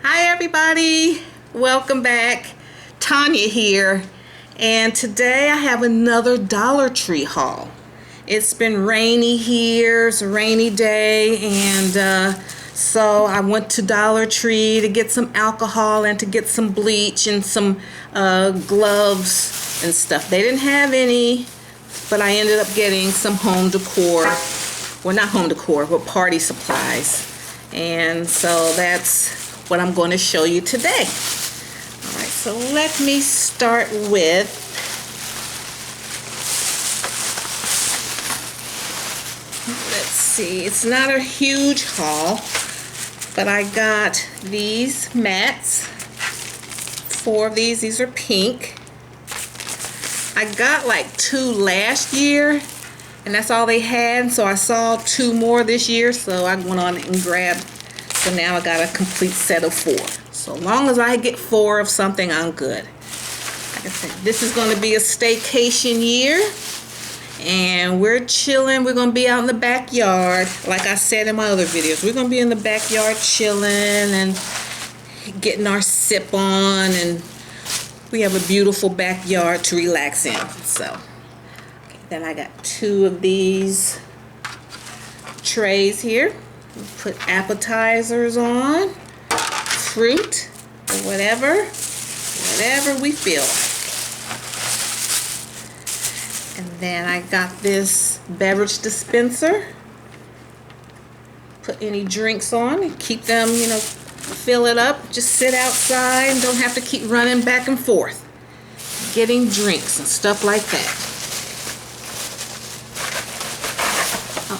Hi everybody, welcome back. Tanya here, and today I have another Dollar Tree haul. It's been rainy here, it's a rainy day, and so I went to Dollar Tree to get some alcohol and to get some bleach and some gloves and stuff. They didn't have any, but I ended up getting some home decor. Well, not home decor, but party supplies. And so that's what I'm going to show you today. Alright, so let me start with let's see, it's not a huge haul, but I got these mats. 4 of these are pink. I got like 2 last year, and that's all they had, so I saw 2 more this year, so I went on and grabbed. So now I got a complete set of 4. So long as I get 4 of something, I'm good. Like I said, this is going to be a staycation year, and we're chilling. We're going to be out in the backyard. Like I said in my other videos, we're going to be in the backyard chilling and getting our sip on, and we have a beautiful backyard to relax in. So okay, then I got 2 of these trays here. Put appetizers on, fruit, or whatever we feel like. And then I got this beverage dispenser. Put any drinks on and keep them, fill it up. Just sit outside and don't have to keep running back and forth getting drinks and stuff like that.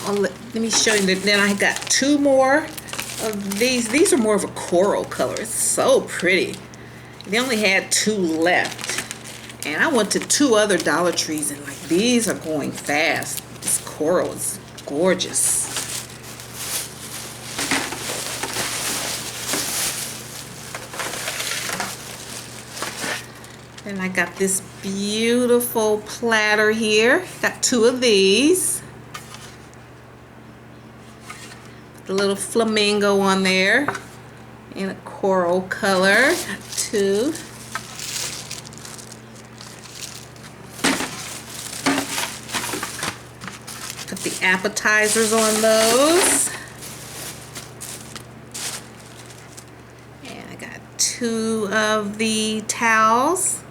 Let me show you that. Then I got 2 more of these. These are more of a coral color. It's so pretty. They only had 2 left, and I went to 2 other Dollar Trees, and like these are going fast. This coral is gorgeous. And I got this beautiful platter here. Got 2 of these. The little flamingo on there in a coral color. 2. Put the appetizers on those. And I got 2 of the towels.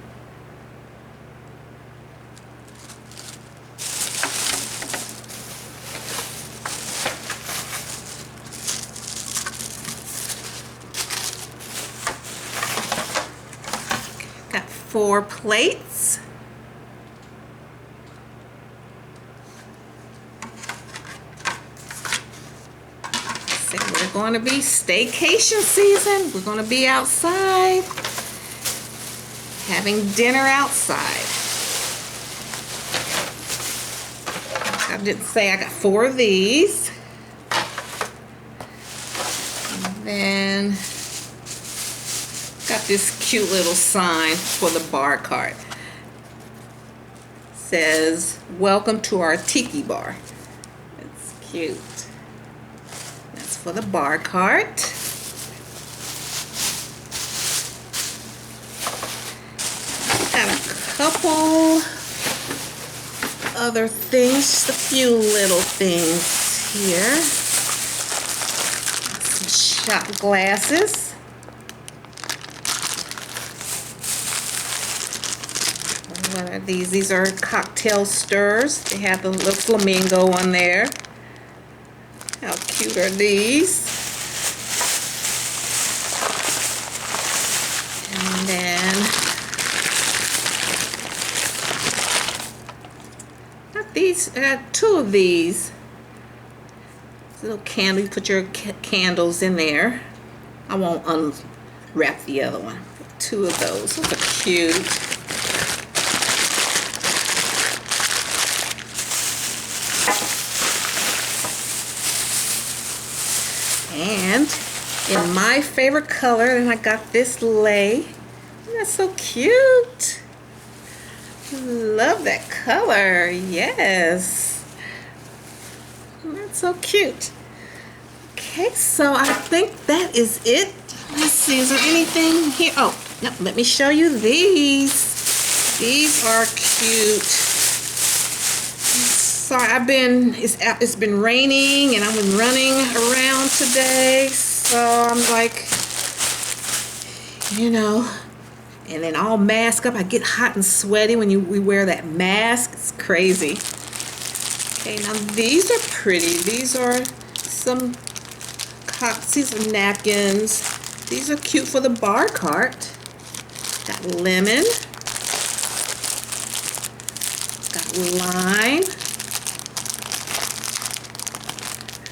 Got 4 plates. So we're going to be staycation season. We're going to be outside, having dinner outside. I didn't say I got 4 of these. And then got this cute little sign for the bar cart. It says, "Welcome to our tiki bar." It's cute. That's for the bar cart. Got a couple other things, just a few little things here. Some shot glasses. What are these? These are cocktail stirs. They have the little flamingo on there. How cute are these? And then I got 2 of these. Little candle. You put your candles in there. I won't unwrap the other one. 2 of those. Those are cute. And in my favorite color, and I got this lei. That's so cute. Love that color. Yes. That's so cute. Okay, so I think that is it Let's see, is there anything here? Oh, no, let me show you these. These are cute. Sorry, it's been raining and I've been running around today, so I'm like, you know, and then all masked up. I get hot and sweaty when we wear that mask. It's crazy. Okay, now these are pretty. These are some cups. These are napkins. These are cute for the bar cart. Got lemon. Got lime.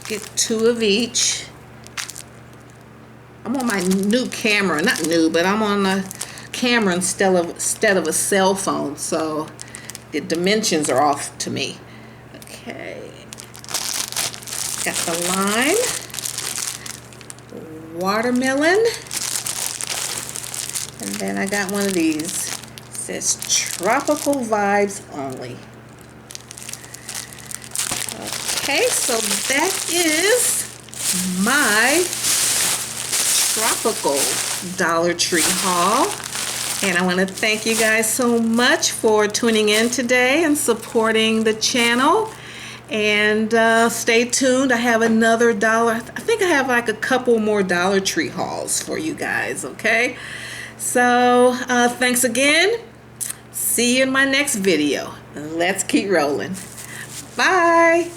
Get 2 of each. I'm on my new camera. Not new, but I'm on a camera instead of a cell phone, so the dimensions are off to me. Okay. Got the lime. Watermelon. And then I got one of these. It says tropical vibes only. Okay, so that is my tropical Dollar Tree haul. And I want to thank you guys so much for tuning in today and supporting the channel. And stay tuned. I have another I think I have like a couple more Dollar Tree hauls for you guys, okay? So thanks again. See you in my next video. Let's keep rolling. Bye.